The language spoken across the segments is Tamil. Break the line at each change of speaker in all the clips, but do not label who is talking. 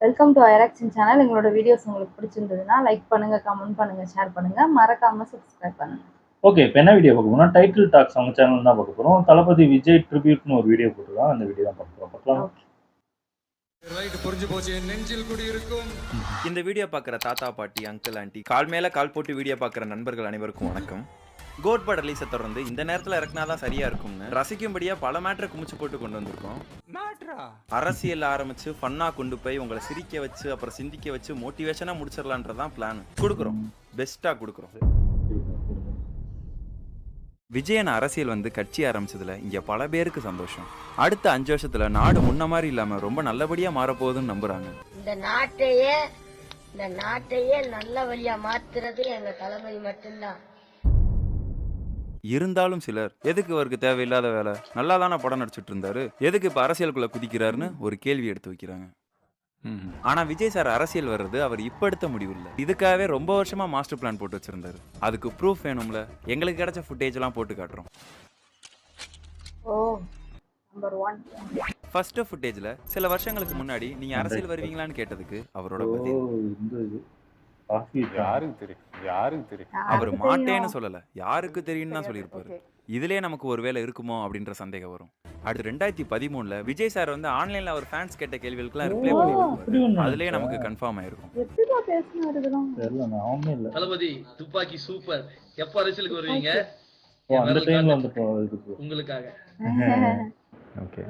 வெல்கம் டு ஐராக்ஷன் சேனல். எங்களோட வீடியோஸ் உங்களுக்கு பிடிச்சிருந்ததுன்னா லைக் பண்ணுங்க, கமெண்ட் பண்ணுங்க, ஷேர் பண்ணுங்க, மறக்காம சப்ஸ்கிரைப் பண்ணுங்க.
ஓகே, இப்போ என்ன வீடியோ பார்க்க போறோம்? டைட்டில் டாக்ஸ் அவங்க சேனல் தான் பார்க்க போறோம். தளபதி விஜய் ட்ரிபியூட்னு ஒரு வீடியோ போட்டுருக்காங்க. அந்த வீடியோ தான் பார்க்க போறோம். பார்க்கலாம்.
இந்த வீடியோ பார்க்குற தாத்தா பாட்டி அங்கிள் ஆண்டி கால் மேல கால் போட்டு வீடியோ பார்க்குற நண்பர்கள் அனைவருக்கும் வணக்கம். கோட் பட ரிலீஸை தொடர்ந்து இந்த நேரத்தில் இறக்குனாதான் சரியா இருக்கும்னு ரசிக்கும்படியா பல மேட்ரை குமிச்சு போட்டு கொண்டு வந்திருக்கோம். அரசியல் ஆரம்பிச்சு ஃபன்னா கொண்டு போய் உங்களை சிரிக்க வச்சு அப்புறம் சிந்திக்க வச்சு மோட்டிவேஷனா முடிச்சிடலான்றதான் பிளான். கொடுக்குறோம், பெஸ்டா கொடுக்குறோம். விஜயன் அரசியல் வந்து கட்சி ஆரம்பிச்சதுல இங்க பல பேருக்கு சந்தோஷம். அடுத்த 5 வருஷத்துல நாடு முன்ன மாதிரி இல்லாம ரொம்ப நல்லபடியா மாறப்போகுதுன்னு நம்புறாங்க.
இந்த நாட்டையே நல்ல வழியா மாத்துறது எங்க தளபதி மட்டும்தான்.
இருந்தாலும் சிலர் எதுக்கு அவருக்கு தேவையில்லாத வேலை, நல்லா தானே படம் நடிச்சிட்டு இருந்தாரு, எதுக்கு இப்ப அரசியலுக்குள்ள குதிக்கிறாருன்னு ஒரு கேள்வி எடுத்து வைக்கிறாங்க. ஆனா விஜய் சார் அரசியல் வர்றது அவர் இப்ப எடுத்த முடிவு இல்ல. இதுக்காகவே ரொம்ப வருஷமா மாஸ்டர் பிளான் போட்டு வச்சிருந்தாரு. அதுக்கு ப்ரூஃப் வேணும்ல. எங்களுக்கு கிடைச்ச ஃபுட்டேஜ் எல்லாம் போட்டு காட்டுறோம். ஃபர்ஸ்ட் ஃபுட்டேஜ்ல சில வருஷங்களுக்கு முன்னாடி நீங்க அரசியல் வருவீங்களான்னு கேட்டதுக்கு அவரோட பதில்
யாருக்கு தெரியும்
அவர் மாட்டேன்னு சொல்லல, யாருக்கு தெரியும்னு தான் சொல்லியிருப்பாரு. இதுலயே நமக்கு ஒரு வேலை இருக்குமோ அப்படின்ற சந்தேகம் வரும். அடுத்து 2013ல விஜய் சார் வந்து ஆன்லைன்ல அவர் ஃபேன்ஸ் கேட்ட கேள்விகளுக்குலாம் ரிப்ளை பண்ணிருப்பாரு. அதுலயே நமக்கு கன்ஃபார்ம் ஆயிருக்கும்.
தளபதி துப்பாக்கி சூப்பர், எப்ப அரசியலுக்கு வருவீங்க?
அந்த டைம்ல வந்து
உங்களுக்காக.
ஓகே,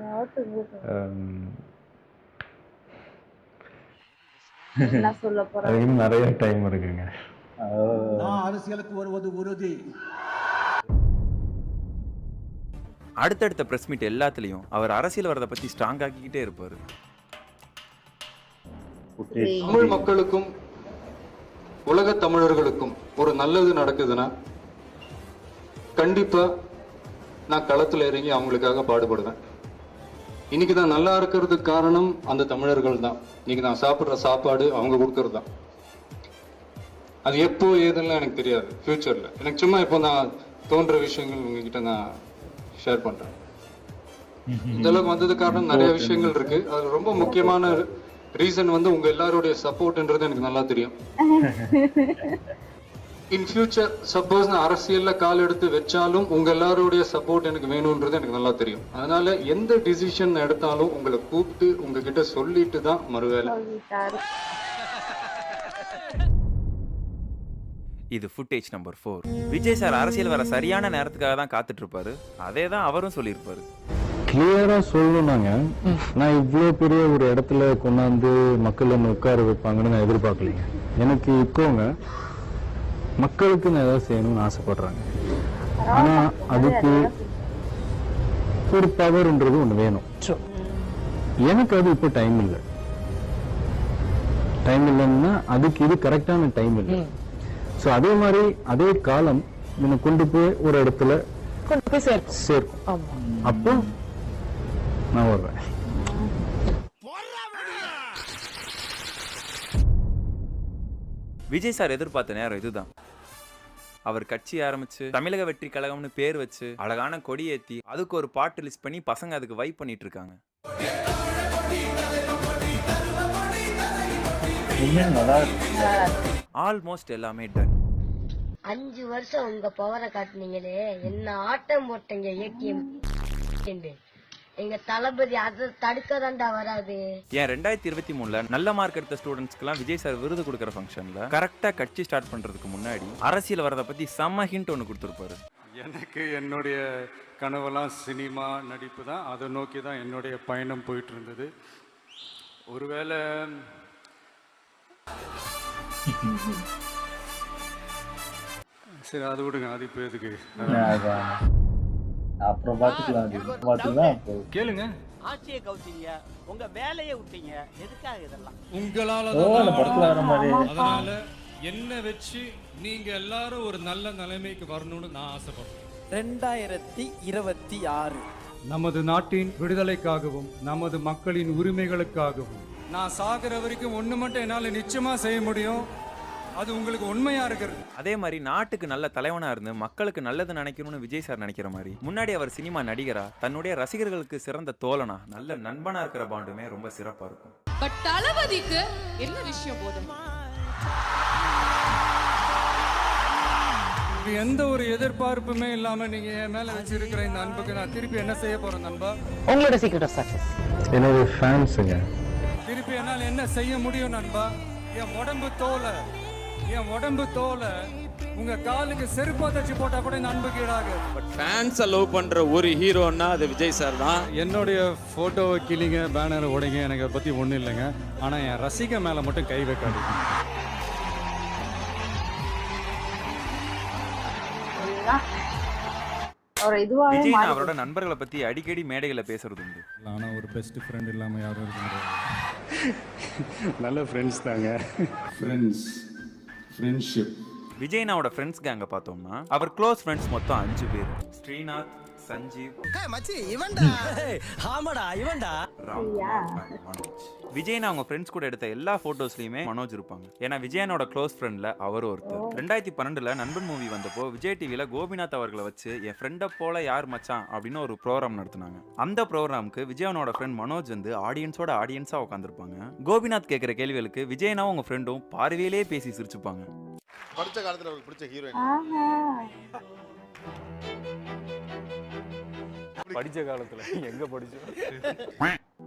என்ன சொல்ல போறேன்?
இன்னும் நிறைய டைம் இருக்குங்க.
நான் அரசியலுக்கு வருவது உறுதி.
அடுத்தடுத்த பிரஸ் மீட் எல்லாத்துலயும் அவர் அரசியல் வரதை பத்தி ஸ்ட்ராங் ஆக்கிக்கிட்டே இருப்பாரு.
தமிழ் மக்களுக்கும் உலக தமிழர்களுக்கும் ஒரு நல்லது நடக்குதுன்னா கண்டிப்பா நான் களத்துல இறங்கி அவங்களுக்காக பாடுபடுவேன். இன்னைக்கு தான் நல்லா இருக்கிறதுக்கு காரணம் அந்த தமிழர்கள் தான். இன்னைக்கு நான் சாப்பிட்ற சாப்பாடு அவங்க கொடுக்கறது தான். அது எப்போ ஏதெல்லாம் எனக்கு தெரியாது. ஃபியூச்சர்ல எனக்கு சும்மா இப்போ நான் தோன்ற விஷயங்கள் உங்ககிட்ட நான் ஷேர் பண்றேன். இந்த அளவுக்கு வந்தது காரணம் நிறைய விஷயங்கள் இருக்கு. அது ரொம்ப முக்கியமான ரீசன் வந்து உங்க எல்லாருடைய சப்போர்ட்ன்றது எனக்கு நல்லா தெரியும். இன் ஃபியூச்சர் சப்போஸ் நான் அரசியல்ல கால் எடுத்து வச்சாலும் உங்க எல்லாருடைய சப்போர்ட் எனக்கு வேணும்ன்றது எனக்கு நல்லா தெரியும். அதனால எந்த டிசிஷன் எடுத்தாலும் உங்களை கூப்பிட்டு உங்ககிட்ட சொல்லிட்டு தான் மறுவேலை.
இது ஃபுட்டேஜ் நம்பர் 4. விஜய் சார் அரசியல் வர சரியான நேரத்துக்காக தான் காத்துட்டு இருப்பாரு. அதே தான் அவரும் சொல்லியிருப்பாரு.
கிளியரா சொல்லணும்னாங்க, நான் இவ்வளோ பெரிய ஒரு இடத்துல கொண்டாந்து மக்கள் என்ன உட்கார வைப்பாங்கன்னு நான் எதிர்பார்க்கலைங்க. எனக்கு இப்போங்க மக்களுக்கு நான் ஏதாவது செய்யணும்னு ஆசைப்படுறாங்க. ஆனா அதுக்கு ஒரு பவர்ன்றது ஒண்ணு வேணும். எனக்கு அது இப்போ டைம் இல்லை. டைம் இல்லைன்னா அதுக்கு இது கரெக்டான டைம் இல்லை. ஸோ அதே மாதிரி அதே காலம் என்னை கொண்டு போய் ஒரு இடத்துல சேர்க்கும். அப்போ நான் வருவேன்.
விஜய் சார் எதிர்பார்த்த நேரம் இதுதான். அவர் கட்சி ஆரம்பிச்சு தமிழக வெற்றி கழகம்னு பேர் வச்சு அழகான கொடி ஏத்தி அதுக்கு ஒரு பாட்டு லிஸ்ட் பண்ணி பசங்க அதுக்கு வைப் பண்ணிட்டு இருக்காங்க. ஆல்மோஸ்ட் எல்லாமே டன்.
5 வருஷம் உங்க பவரை காட்டுனீங்களே, என்ன ஆட்டம் போட்டீங்க ஏடிஎம். எங்க தளபதி அதை தடுக்க தாண்டா வராது.
ஏன் 2023ல நல்ல மார்க் எடுத்த ஸ்டூடெண்ட்ஸ்க்குலாம் விஜய் சார் விருது கொடுக்குற ஃபங்க்ஷன்ல கரெக்டா கட்சி ஸ்டார்ட் பண்றதுக்கு முன்னாடி அரசியல் வரதை பத்தி செம்ம ஹிண்ட் ஒன்று கொடுத்துருப்பாரு.
எனக்கு என்னுடைய கனவெல்லாம் சினிமா நடிப்பு தான். அதை நோக்கி தான் என்னுடைய பயணம் போயிட்டு இருந்தது. ஒருவேளை சரி, அது விடுங்க, அது இப்போ எதுக்கு,
அப்புறம் பாத்துக்கலாம்.
கேளுங்க.
ஆட்சியை கவுத்தீங்க, உங்க வேலையை விட்டீங்க, எதுக்காக இதெல்லாம்?
உங்களால அதனால என்ன வச்சு நீங்க எல்லாரும் ஒரு நல்ல நிலைமைக்கு வரணும்னு நான் ஆசைப்படுறேன்.
2026
நமது நாட்டின் விடுதலைக்காகவும் நமது மக்களின் உரிமைகளுக்காகவும் நான் சாகிற வரைக்கும் ஒண்ணு மட்டும் என்னால நிச்சயமா செய்ய முடியும். அது உங்களுக்கு உண்மையா இருக்கிறது.
அதே மாதிரி நாட்டுக்கு நல்ல தலைவனா இருந்து மக்களுக்கு நல்லது நினைக்கணும்னு விஜய் சார் நினைக்கிற மாதிரி முன்னாடி அவர் சினிமா நடிகரா தன்னுடைய ரசிகர்களுக்கு சிறந்த தோழனா நல்ல நண்பனா இருக்கிற பாண்டுமே ரொம்ப சிறப்பா இருக்கும்.
பட் தளபதிக்கு என்ன விஷயம் போதும்?
எந்த ஒரு எதிர்பார்ப்புமே இல்லாம நீங்க என் மேல வச்சிருக்கிற இந்த அன்புக்கு நான் திருப்பி என்ன செய்ய போறேன் நண்பா?
உங்களோட சீக்ரெட் ஆஃப் சக்சஸ்
என்னோட ஃபேன்ஸுங்க.
திருப்பி என்னால் என்ன செய்ய முடியும் நண்பா? என் உடம்பு தோலை உங்க காலுக்கு செருப்பா தச்சு போட்டா கூட இந்த அன்புக்கு ஈடாக.
பட் ஃபேன்ஸை லவ் பண்ற ஒரு ஹீரோன்னா அது விஜய் சார் தான்.
என்னுடைய போட்டோவை கிளிங்க, பேனரை உடைங்க, எனக்கு அதை பத்தி ஒன்றும் இல்லைங்க. ஆனா என் ரசிக மேல மட்டும் கை வைக்காது.
விஜய் அவரோட நண்பர்களை பத்தி அடிக்கடி மேடைகளை பேசுறது உண்டு.
ஆனா ஒரு பெஸ்ட் ஃப்ரெண்ட் இல்லாம யாரும் இருக்க முடியாது. நல்ல ஃப்ரெண்ட்ஸ் தாங்க. ஃப்ரெண்ட்ஷிப்.
விஜய்னாவோட ஃப்ரெண்ட்ஸ் கேங்க பார்த்தோம்னா அவர் க்ளோஸ் ஃப்ரெண்ட்ஸ் மொத்தம் 5 பேர். ஸ்ரீநாத், சஞ்சீவ்,
மச்சி இவன்டா. ஆமாடா இவன்டா.
மனோஜ். விஜய்னா அவங்க ஃப்ரெண்ட்ஸ் கூட எடுத்த எல்லா போட்டோஸ்லயுமே மனோஜ் இருப்பாங்க. ஏன்னா விஜயனோட க்ளோஸ் ஃப்ரெண்ட்ல அவர் ஒருத்தர். 2012 நண்பன் மூவி வந்தப்போ விஜய் டிவில கோபிநாத் அவர்களை வச்சு என் ஃப்ரெண்டை போல யார் மச்சான் அப்படின்னு ஒரு ப்ரோக்ராம் நடத்தினாங்க. அந்த ப்ரோக்ராமுக்கு விஜயனோட ஃப்ரெண்ட் மனோஜ் வந்து ஆடியன்ஸா உட்காந்துருப்பாங்க. கோபிநாத் கேட்கிற கேள்விகளுக்கு விஜயனாவும் உங்க ஃப்ரெண்டும் பார்வையிலே பேசி சிரிச்சுப்பாங்க.
படிச்ச காலத்துல உங்களுக்கு பிடிச்ச ஹீரோயின்?
படிச்ச காலத்துல எங்க படிச்சோம்?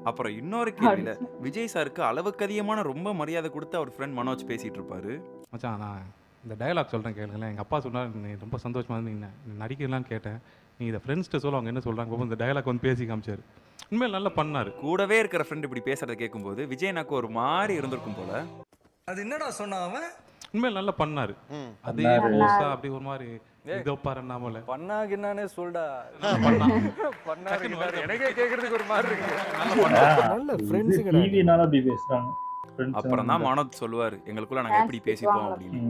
அப்புறம் இன்னொரு கேள்வியில விஜய் சாருக்கு அளவுக்கு அதிகமான ரொம்ப மரியாதை கொடுத்து அவர் ஃப்ரெண்ட் மனோஜ் பேசிட்டு இருப்பாரு.
மச்சான் நான் இந்த டயலாக் சொல்றேன் கேளுங்களேன். எங்க அப்பா சொன்னார் நீ ரொம்ப சந்தோஷமா இருந்தீங்க நடிக்கலான்னு கேட்டேன். நீ இதை ஃப்ரெண்ட்ஸ்ட்டு சொல்ல அவங்க என்ன சொல்றாங்க இந்த டயலாக் வந்து பேசி காமிச்சாரு. உண்மையில் நல்லா பண்ணாரு.
கூடவே இருக்கிற ஃப்ரெண்ட் இப்படி பேசுறதை கேட்கும்போது விஜய் எனக்கு ஒரு மாதிரி இருந்திருக்கும் போல.
அது என்னடா சொன்னா அவன்?
உண்மையில் நல்லா பண்ணாரு. அதே போஸா அப்படி ஒரு மாதிரி இதோ பாருன்னாமல
பண்ணாகின்னானே சொல்டா.
எனக்கே கேக்குறதுக்கு ஒரு மாதிரி இருக்கு.
நல்ல ஃப்ரெண்ட்ஸுங்க.
டிவினால அப்படி பேசுறாங்க.
அப்புறம் தான் மனோஜ் சொல்லுவாரு எங்களுக்குள்ள நாங்க எப்படி பேசிப்போம் அப்படின்னு.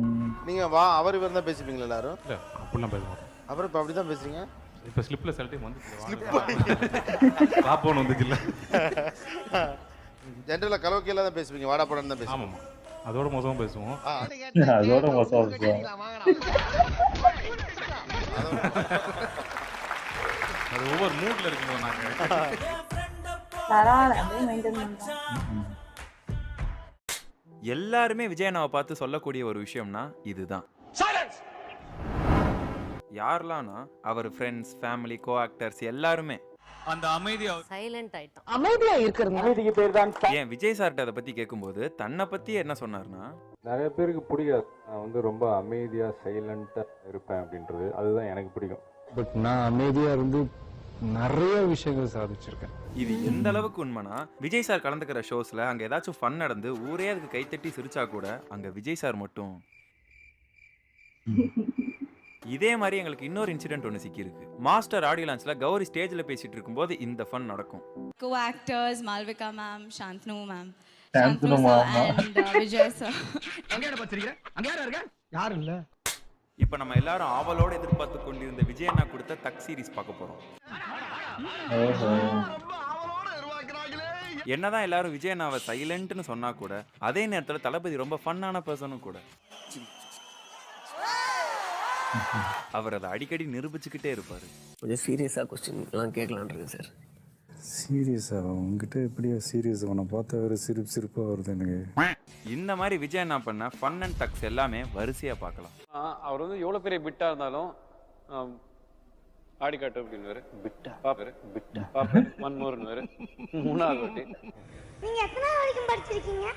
நீங்க அவர் இவர் தான் பேசிப்பீங்களா எல்லாரும்?
இல்ல அப்படிலாம் பேச மாட்டோம்.
அப்புறம் இப்ப அப்படிதான் பேசுறீங்க?
இப்ப ஸ்லிப்ல சில டைம் வந்து பாப்போன்னு வந்துச்சு இல்ல.
ஜெனரலா கலோக்கியல தான் பேசுவீங்க, வாடா போடான்னு தான் பேசுவீங்க.
ஆமாமா அதோட மோசமா பேசுவோம்.
அதோட மோசமா பேசுவோம்.
அது ஒவ்வொரு மூட்ல இருக்கும்போது நாங்க
எல்லாருமே விஜயனாவை பார்த்து சொல்லக்கூடிய ஒரு விஷயம்னா இதுதான். யாரெல்லாம்னா அவர் ஃப்ரெண்ட்ஸ், ஃபேமிலி, கோ ஆக்டர்ஸ் எல்லாருமே
அந்த அமைதியா
சைலண்ட் ஆயிட்டான்.
அமைதியா இருக்கிறது அமைதிக்கு பேர் தான்.
ஏன் விஜய் சார்ட்ட அதை பத்தி கேட்கும்போது தன்னை பத்தி என்ன சொன்னார்னா,
நிறைய பேருக்கு பிடிக்காது நான் வந்து ரொம்ப அமைதியா சைலண்டா இருப்பேன் அப்படின்றது. அதுதான் எனக்கு பிடிக்கும். பட் நான் அமைதியா இருந்து நிறைய விஷயங்கள் சாதிச்சிருக்கேன்.
இது எந்த அளவுக்கு உண்மைனா விஜய் சார் கலந்துக்கிற ஷோஸ்ல அங்க ஏதாச்சும் ஃபன் நடந்து ஊரே அதுக்கு கைத்தட்டி சிரிச்சா கூட அங்க விஜய் சார் மட்டும். இதே மாதிரி எங்களுக்கு இன்னொரு இன்சிடென்ட் ஒன்று சிக்கியிருக்கு. மாஸ்டர் ஆடியோ லான்ச்ல கௌரி ஸ்டேஜ்ல பேசிட்டு இருக்கும்போது இந்த ஃபன் நடக்கும்.
Co actors Malvika ma'am, Shanthanu ma'am,
Shanthanu ma'am
and Vijay sir.
எங்க பச்சிருக்க? அங்க யாரா இருக்க? யாரும் இல்ல.
இப்போ நம்ம எல்லாரும் ஆவலோட எதிர்பார்த்து கொண்டிருந்த விஜய் அண்ணா கொடுத்த தக் சீரிஸ் பார்க்க போறோம். என்னதான் எல்லாரும் விஜய் அண்ணாவை சைலண்ட்னு சொன்னா கூட அதே நேரத்தில் தளபதி ரொம்ப ஃபன்னான பர்சனும் கூட. அவர் அதை அடிக்கடி நிரூபிச்சுக்கிட்டே இருப்பாரு.
கொஞ்சம் சீரியஸா क्वेश्चन எல்லாம் கேட்கலாம்னு இருக்கு சார்.
சீரியஸா உங்ககிட்ட எப்படியா சீரியஸ் உன்னை பார்த்தா ஒரு சிரிப்பா வருது எனக்கு.
இந்த மாதிரி விஜய் அண்ணா பண்ண ஃபன் அண்ட் டக்ஸ் எல்லாமே வரிசையா பார்க்கலாம்.
அவர் வந்து எவ்வளவு பெரிய பிட்டா இருந்தாலும் ஆடி காட்டு அப்படின்னு பிட்டா பாப்பாரு மன்மோர்னு மூணாவது வாட்டி.
நீங்க எத்தனை வரைக்கும் படிச்சிருக்கீங்க?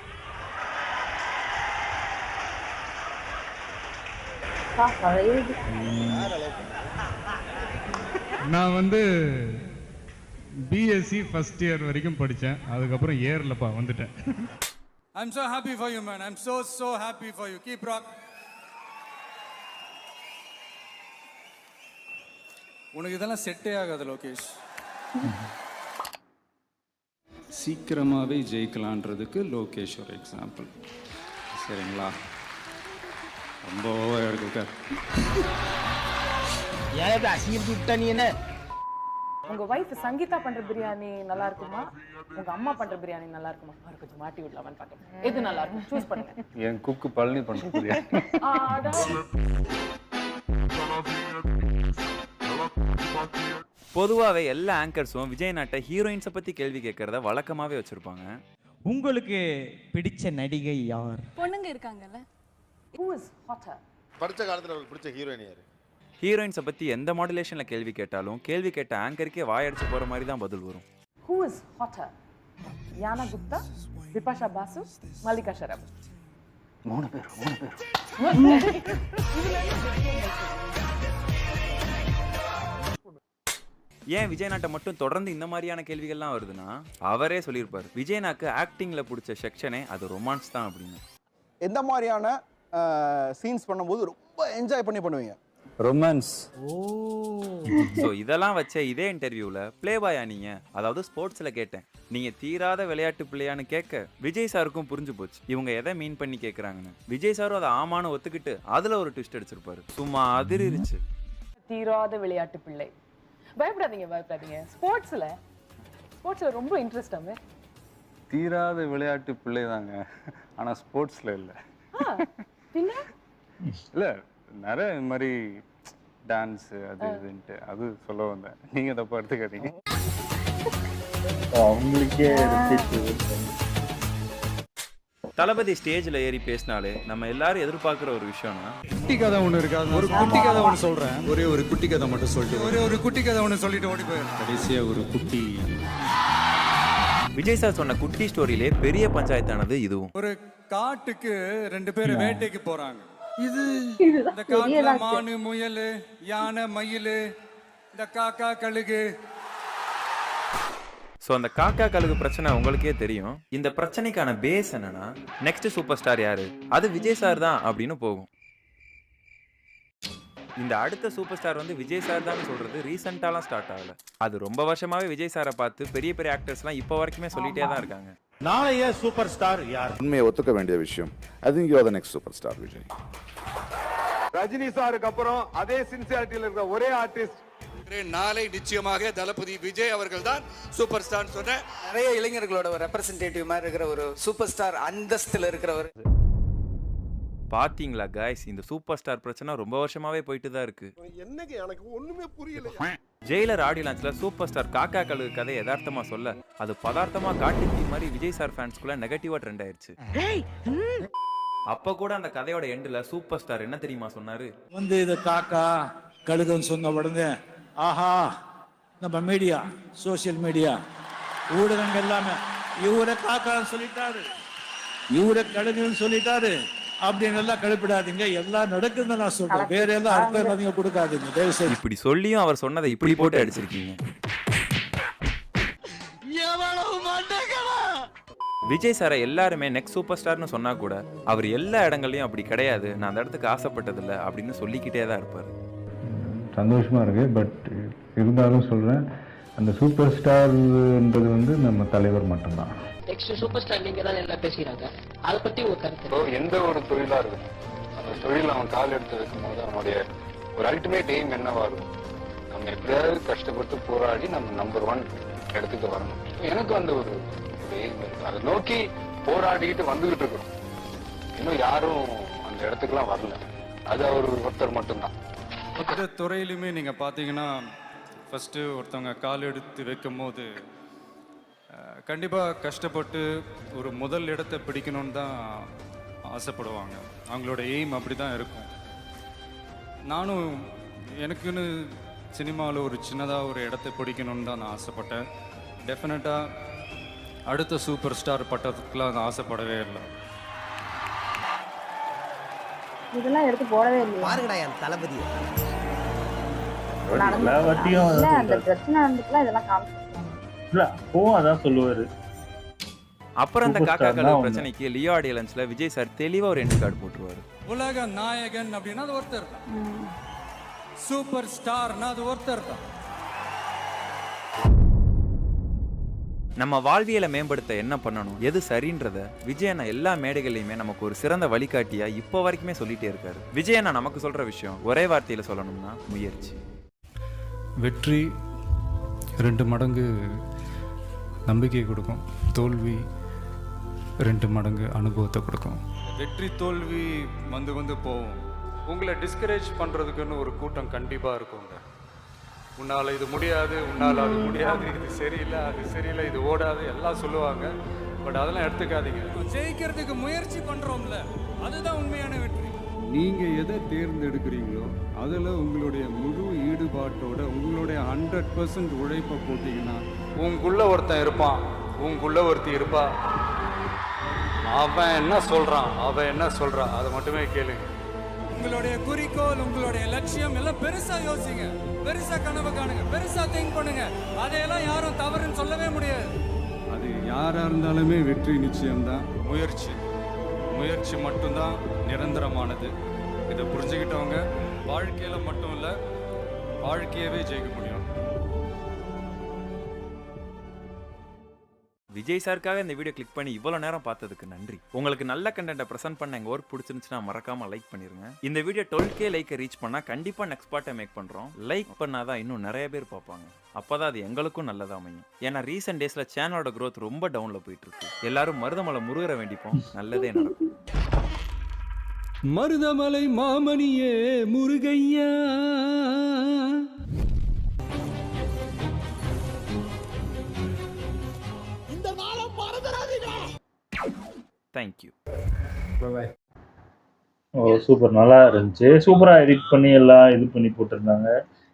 நான் வந்து பிஎஸ்சி ஃபர்ஸ்ட் இயர் வரைக்கும் படித்தேன். அதுக்கப்புறம் ஏர்லப்பா வந்துட்டேன். I'm so happy for you man. I'm so happy for you. Keep rock. உனக்கு இதெல்லாம் செட்டே ஆகாது லோகேஷ். சீக்கிரமாகவே ஜெயிக்கலான்றதுக்கு லோகேஷ் ஒரு எக்ஸாம்பிள். சரிங்களா? ரொம்ப ஓவர் எடுக்க
ஏன் அசிங்கப்பட்டு விட்ட நீ என்ன?
உங்க வைஃப் சங்கீதா பண்ற பிரியாணி நல்லா இருக்குமா, உங்க அம்மா பண்ற பிரியாணி நல்லா இருக்குமா? கொஞ்சம் மாட்டி விடலாமான்னு பாக்கேன். எது நல்லா இருக்கும் சூஸ் பண்ணுங்க.
என் குக்கு பழனி பண்ற பிரியாணி.
பொதுவாகவே எல்லா ஆங்கர்ஸும் விஜய் நாட்டை ஹீரோயின்ஸை பற்றி கேள்வி கேட்கறத வழக்கமாகவே வச்சுருப்பாங்க.
உங்களுக்கு பிடிச்ச நடிகை யார்?
பொண்ணுங்க இருக்காங்கல்ல.
Who is hotter?
படிச்ச காலத்துல உங்களுக்கு பிடிச்ச ஹீரோயின் யாரு?
ஹீரோயின்ஸை பற்றி எந்த மாடுலேஷனில் கேள்வி கேட்டாலும் கேள்வி கேட்ட ஆங்கருக்கே வாயடிச்சு போகிற மாதிரி தான் பதில் வரும்.
Who is hotter? யானா Gupta, Bipasha Basu, Mallika Sharaf.
3 பேர்.
ஏன் விஜய் நாட்டை மட்டும் தொடர்ந்து இந்த மாதிரியான கேள்விகள்லாம் வருதுன்னா, அவரே சொல்லியிருப்பார் விஜய்னாக்கு ஆக்டிங்கில் பிடிச்ச செக்ஷனே அது ரொமான்ஸ் தான் அப்படின்னு.
எந்த மாதிரியான சீன்ஸ் பண்ணும்போது ரொம்ப என்ஜாய் பண்ணி பண்ணுவீங்க?
ரொமான்ஸ்.
ஸோ இதெல்லாம் வச்ச இதே இன்டர்வியூவில் ப்ளே பாயா நீங்கள், அதாவது ஸ்போர்ட்ஸில் கேட்டேன், நீங்கள் தீராத விளையாட்டு பிள்ளையான்னு கேட்க விஜய் சாருக்கும் புரிஞ்சு போச்சு இவங்க எதை மீன் பண்ணி கேட்குறாங்கன்னு. விஜய் சாரும் அதை ஆமான்னு ஒத்துக்கிட்டு அதில் ஒரு ட்விஸ்ட் அடிச்சிருப்பாரு. சும்மா அதிரிச்சு.
தீராத விளையாட்டு பிள்ளை. பயப்படாதீங்க. ஸ்போர்ட்ஸ்ல ரொம்ப இன்ட்ரெஸ்டாமே.
தீராத விளையாட்டு பிள்ளை தாங்க, ஆனா ஸ்போர்ட்ஸ்ல இல்ல.
பின்ன
இல்ல, நிறைய இந்த மாதிரி டான்ஸ் அது இதுன்ட்டு அது சொல்ல வந்தேன். நீங்க தப்பா எடுத்துக்காதீங்க.
அவங்களுக்கே
தளபதி ஸ்டேஜில் ஏறி பேசினாலே நம்ம எல்லாரும் எதிர்பார்க்குற ஒரு விஷயம்னா,
குட்டி கதை ஒன்று இருக்காது. ஒரு குட்டி கதை ஒன்று சொல்கிறேன். ஒரு குட்டி கதை மட்டும் சொல்லிட்டு ஒரு குட்டி கதை ஒன்று சொல்லிட்டு ஓடி போயிடும். கடைசியாக ஒரு குட்டி.
விஜய் சார் சொன்ன குட்டி ஸ்டோரியிலே பெரிய பஞ்சாயத்தானது இதுவும்.
ஒரு காட்டுக்கு 2 பேர் வேட்டைக்கு போறாங்க. இந்த காட்டுல மானு, முயல், யானை, மயில், இந்த காக்கா, கழுகு.
ஸோ அந்த காக்கா கழுகு பிரச்சனை உங்களுக்கே தெரியும். இந்த பிரச்சனைக்கான பேஸ் என்னன்னா, நெக்ஸ்ட் சூப்பர் ஸ்டார் யாரு, அது விஜய் சார் தான் அப்படின்னு போகும். இந்த அடுத்த சூப்பர் ஸ்டார் வந்து விஜய் சார் தான் சொல்றது ரீசெண்டாலாம் ஸ்டார்ட் ஆகல. அது ரொம்ப வருஷமாவே விஜய் சாரை பார்த்து பெரிய பெரிய ஆக்டர்ஸ்லாம் இப்போ வரைக்குமே சொல்லிட்டே தான் இருக்காங்க.
நாளைய சூப்பர் ஸ்டார் யார்?
உண்மையை ஒத்துக்க வேண்டிய விஷயம். I think you are the next superstar Vijay.
Rajini சாருக்கு அப்புறம் அதே சின்சியாரிட்டியில் இருக்கிற ஒரே ஆர்டிஸ்ட்
நாளை நிச்சயமாக தளபதி விஜய் அவர்கள் தான் சூப்பர் ஸ்டார் சொன்ன
நிறைய இளைஞர்களோட ஒரு ரெப்ரசன்டேட்டிவ் மாதிரி இருக்கிற ஒரு சூப்பர் ஸ்டார் அந்தஸ்தில் இருக்கிறவர்.
பாத்தீங்களா கைஸ், இந்த சூப்பர் ஸ்டார் பிரச்சனை ரொம்ப வருஷமாவே போயிட்டு தான் இருக்கு.
என்னங்க எனக்கு ஒண்ணுமே புரியல.
ஜெயிலர் ஆடியோ லான்ச்ல சூப்பர் ஸ்டார் காக்கா கழுகு கதை யதார்த்தமா சொல்ல, அது பதார்த்தமா காட்டு தீ மாதிரி விஜய் சார் ஃபேன்ஸ்குள்ள நெகட்டிவா ட்ரெண்ட் ஆயிருச்சு. அப்ப கூட அந்த கதையோட எண்ட்ல சூப்பர் ஸ்டார் என்ன தெரியுமா சொன்னாரு?
இது காக்கா கழுகுன்னு சொன்ன உடனே ஆஹா, நம்ம மீடியா, சோசியல் மீடியா, ஊடகங்கள் எல்லாமே இவரை காக்கான்னு சொல்லிட்டாரு, இவரை கழுகுன்னு சொல்லிட்டாரு அப்படின்னு எல்லாம் கழுப்பிடாதீங்க. எல்லாம் நடக்குதுன்னு நான் சொல்றேன். வேற எல்லாம் அர்த்தம் அதிகம் கொடுக்காதீங்க தயவு செய்து.
இப்படி சொல்லியும் அவர் சொன்னதை இப்படி போட்டு அடிச்சிருக்கீங்க. விஜய் சாரை எல்லாருமே நெக்ஸ்ட் சூப்பர் ஸ்டார்னு சொன்னா கூட அவர் எல்லா இடங்கள்லயும் அப்படி கிடையாது, நான் அந்த இடத்துக்கு ஆசைப்பட்டதில்லை அப்படின்னு சொல்லிக்கிட்டே தான் இருப்பாரு.
சந்தோஷமா இருக்கு. பட் இருந்தாலும் சொல்றேன், அந்த சூப்பர் ஸ்டார்ன்றது வந்து நம்ம தலைவர் மட்டும்தான்.
நெக்ஸ்ட் சூப்பர் ஸ்டார் நீங்க தான் எல்லாம் பேசுறாங்க. அதை பத்தி ஒரு கருத்து.
எந்த ஒரு தொழிலா இருக்கும், அந்த தொழில் அவன் கால் எடுத்து வைக்கும்போது அவனுடைய ஒரு அல்டிமேட் எய்ம் என்னவா இருக்கும், நம்ம எப்படியாவது கஷ்டப்பட்டு போராடி நம்ம நம்பர் 1 இடத்துக்கு வரணும். எனக்கு அந்த ஒரு எய்ம் இருக்கு. அதை நோக்கி போராடிக்கிட்டு வந்துகிட்டு இருக்கிறோம். இன்னும் யாரும் அந்த இடத்துக்குலாம் வரல. அது அவர் ஒருத்தர் மட்டும்தான்.
எந்த துறையிலுமே நீங்கள் பார்த்தீங்கன்னா ஃபஸ்ட்டு ஒருத்தவங்க கால் எடுத்து வைக்கும் போது கண்டிப்பாக கஷ்டப்பட்டு ஒரு முதல் இடத்தை பிடிக்கணும்னு தான் ஆசைப்படுவாங்க. அவங்களோட எய்ம் அப்படி தான் இருக்கும். நானும் எனக்குன்னு சினிமாவில் ஒரு சின்னதாக ஒரு இடத்தை பிடிக்கணும்னு தான் நான் ஆசைப்பட்டேன். டெஃபினட்டாக அடுத்த சூப்பர் ஸ்டார் பட்டத்துக்குலாம் நான் ஆசைப்படவே இல்லை.
இதெல்லாம் எடுத்து போடவே இல்லையா?
பாருங்கடா என் தளபதி.
அந்த பிரச்சனை நடந்துக்கலாம் இதெல்லாம் காமிச்சிருக்காங்க.
இல்ல அப்போ அதான் சொல்லுவாரு.
அப்புறம் அந்த காக்கா கழுகு பிரச்சனைக்கு லியோ ஆடியோ லான்ச்ல விஜய் சார் தெளிவா ஒரு எண்ட் கார்டு போட்டுருவாரு.
உலக நாயகன் அப்படின்னா அது ஒருத்தர் தான். சூப்பர் ஸ்டார்னா அது ஒருத்தர் தான்.
நம்ம வாழ்வியலை மேம்படுத்த என்ன பண்ணணும், எது சரின்றத விஜய் அண்ணா எல்லா மேடைகளையுமே நமக்கு ஒரு சிறந்த வழிகாட்டியா இப்போ வரைக்குமே சொல்லிட்டே இருக்காரு. விஜய் அண்ணா நமக்கு சொல்ற விஷயம் ஒரே வார்த்தையில சொல்லணும்னா முயற்சி.
வெற்றி 2 மடங்கு நம்பிக்கை கொடுக்கும், தோல்வி 2 மடங்கு அனுபவத்தை கொடுக்கும். வெற்றி தோல்வி வந்து போகும். உங்களை டிஸ்கரேஜ் பண்ணுறதுக்குன்னு ஒரு கூட்டம் கண்டிப்பாக இருக்குங்க. உன்னால் இது முடியாது, உன்னால் அது முடியாது, இது சரியில்லை, அது சரியில்லை, இது ஓடாது எல்லாம் சொல்லுவாங்க. பட் அதெல்லாம் எடுத்துக்காதீங்க. ஜெயிக்கிறதுக்கு முயற்சி பண்ணுறோம்ல, அதுதான் உண்மையான வெற்றி. நீங்கள் எதை தேர்ந்தெடுக்கிறீங்களோ அதில் உங்களுடைய முழு ஈடுபாட்டோட உங்களுடைய 100% உழைப்பை போட்டிங்கன்னா உங்களுக்குள்ள ஒருத்தன் இருப்பான், உங்களுக்குள்ள ஒருத்தி இருப்பா. அவன் என்ன சொல்கிறான், அவன் என்ன சொல்கிறான், அதை மட்டுமே கேளுங்க. உங்களுடைய குறிக்கோள், உங்களுடைய லட்சியம் எல்லாம் பெருசா யோசிங்க, பெருசா கனவு காணுங்க, பெருசா திங்க் பண்ணுங்க. அதையெல்லாம் யாரும் தவறுன்னு சொல்லவே முடியாது. அது யாரா இருந்தாலுமே வெற்றி நிச்சயம்தான். முயற்சி மட்டும்தான் நிரந்தரமானது. இதை புரிஞ்சுக்கிட்டவங்க வாழ்க்கையில மட்டும் இல்ல, வாழ்க்கையவே ஜெயிக்க முடியும்.
விஜய் சாருக்காக இந்த வீடியோ கிளிக் பண்ணி இவ்வளோ நேரம் பார்த்ததுக்கு நன்றி. உங்களுக்கு நல்ல கண்டென்ட்டை ப்ரெசென்ட் பண்ண எங்கள் ஒர்க் பிடிச்சிருந்துச்சுன்னா மறக்காம லைக் பண்ணிருங்க. இந்த வீடியோ 12K லைக்கை ரீச் பண்ணால் கண்டிப்பாக நெக்ஸ்ட் பார்ட்டை மேக் பண்ணுறோம். லைக் பண்ணாதான் இன்னும் நிறைய பேர் பார்ப்பாங்க. அப்போதான் அது எங்களுக்கும் நல்லதாக அமையும். ஏன்னா ரீசெண்ட் டேஸில் சேனலோட க்ரோத் ரொம்ப டவுனில் போயிட்டு இருக்கு. எல்லாரும் மருதமலை முருகரை வேண்டிப்போம், நல்லதே நடக்கும்.
மருதமலை மாமணியே முருகையா.
தேங்க்யூ.
சூப்பர், நல்லா இருந்துச்சு. சூப்பராக எடிட் பண்ணி எல்லாம் இது பண்ணி போட்டிருந்தாங்க.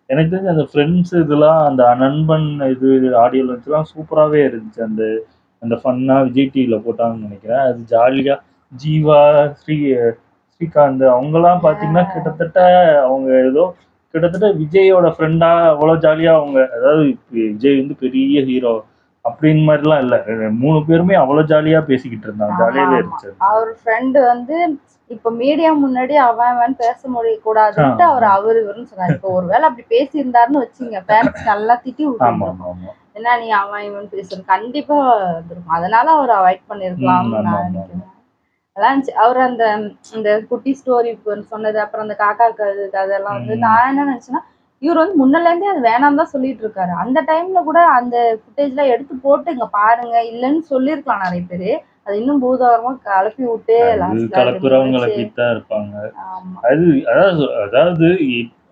எனக்கு தெரிஞ்சு அந்த ஃப்ரெண்ட்ஸ் இதெல்லாம், அந்த நண்பன் இது ஆடியோ லான்ச்லாம் சூப்பராகவே இருந்துச்சு. அந்த அந்த ஃபன்னாக விஜய் டிவியில் போட்டாங்கன்னு நினைக்கிறேன். அது ஜாலியாக ஜீவா, ஸ்ரீகாந்த் அவங்கெல்லாம் பார்த்தீங்கன்னா கிட்டத்தட்ட அவங்க ஏதோ கிட்டத்தட்ட விஜயோட ஃப்ரெண்டாக அவ்வளோ ஜாலியாக அவங்க, அதாவது விஜய் வந்து பெரிய ஹீரோ அப்படின்னு மாதிரிலாம் இல்லை, 3 பேருமே அவ்வளோ ஜாலியாக பேசிக்கிட்டு இருந்தாங்க. ஜாலியாகவே இருந்துச்சு.
அவர் ஃப்ரெண்டு வந்து இப்ப மீடியா முன்னாடி அவன் பேச முடியக்கூடாதுன்ட்டு அவர் இவருன்னு சொன்னாரு. இப்போ ஒருவேளை அப்படி பேசியிருந்தாருன்னு வச்சுங்க, ஃபேன்ஸ் நல்லா திட்டி விட்டுருவாங்க. ஏன்னா நீ அவன் இவன் பேசுறது கண்டிப்பா வந்துருக்கும். அதனால அவர் அவாய்ட் பண்ணிருக்கலாம் நான் நினைக்கிறேன். அதான் இருந்துச்சு. அவர் அந்த குட்டி ஸ்டோரி சொன்னது, அப்புறம் அந்த காக்கா அதெல்லாம் வந்து நான் என்ன நினைச்சேன்னா, இவர் வந்து முன்னல இருந்தே அது வேணாம் தான் சொல்லிட்டு இருக்காரு. அந்த டைம்ல கூட அந்த ஃபுட்டேஜ்ல எடுத்து போட்டு இங்க பாருங்க இல்லைன்னு சொல்லியிருக்கலாம் நிறைய பேரு. அது இன்னும் பூதாகரமா கலப்பி விட்டு
கலப்புறவங்க கலப்பித்தான் இருப்பாங்க. அதாவது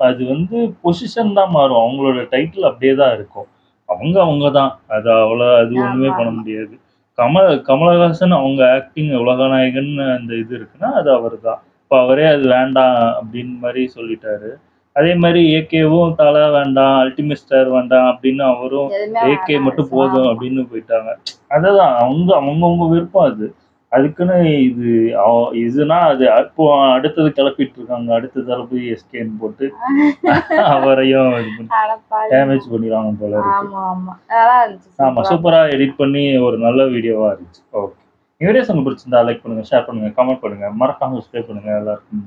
அது வந்து பொசிஷன் தான் மாறும், அவங்களோட டைட்டில் அப்படியே தான் இருக்கும். அவங்க தான் அது அவ்வளோ, அது ஒண்ணுமே பண்ண முடியாது. கமலஹாசன் அவங்க ஆக்டிங் உலகநாயகன் அந்த இது இருக்குன்னா அது அவர் தான். இப்போ அவரே அது வேண்டாம் அப்படின்னு மாதிரி சொல்லிட்டாரு. அதே மாதிரி ஏகேவும் தலை வேண்டாம், அல்டிமேட் ஸ்டார் வேண்டாம் அப்படின்னு அவரும் ஏகே மட்டும் போதும் அப்படின்னு போயிட்டாங்க. அதான் அவங்கவுங்க விருப்பம் அது. அதுக்குன்னு இதுனா அது இப்போ அடுத்தது கிளப்பிட்டு இருக்காங்க. அடுத்த தளபதி எஸ்கேன்னு போட்டு அவரையும் டேமேஜ் பண்ணிடுவாங்க போல இருக்கு. ஆமா, சூப்பரா எடிட் பண்ணி ஒரு நல்ல வீடியோவா இருந்துச்சு. ஓகே, இந்த வீடியோஸ் உங்களுக்கு பிடிச்சிருந்தா லைக் பண்ணுங்க, ஷேர் பண்ணுங்க, கமெண்ட் பண்ணுங்க, மறக்காம சப்ஸ்கிரைப் பண்ணுங்க. எல்லாருக்கும்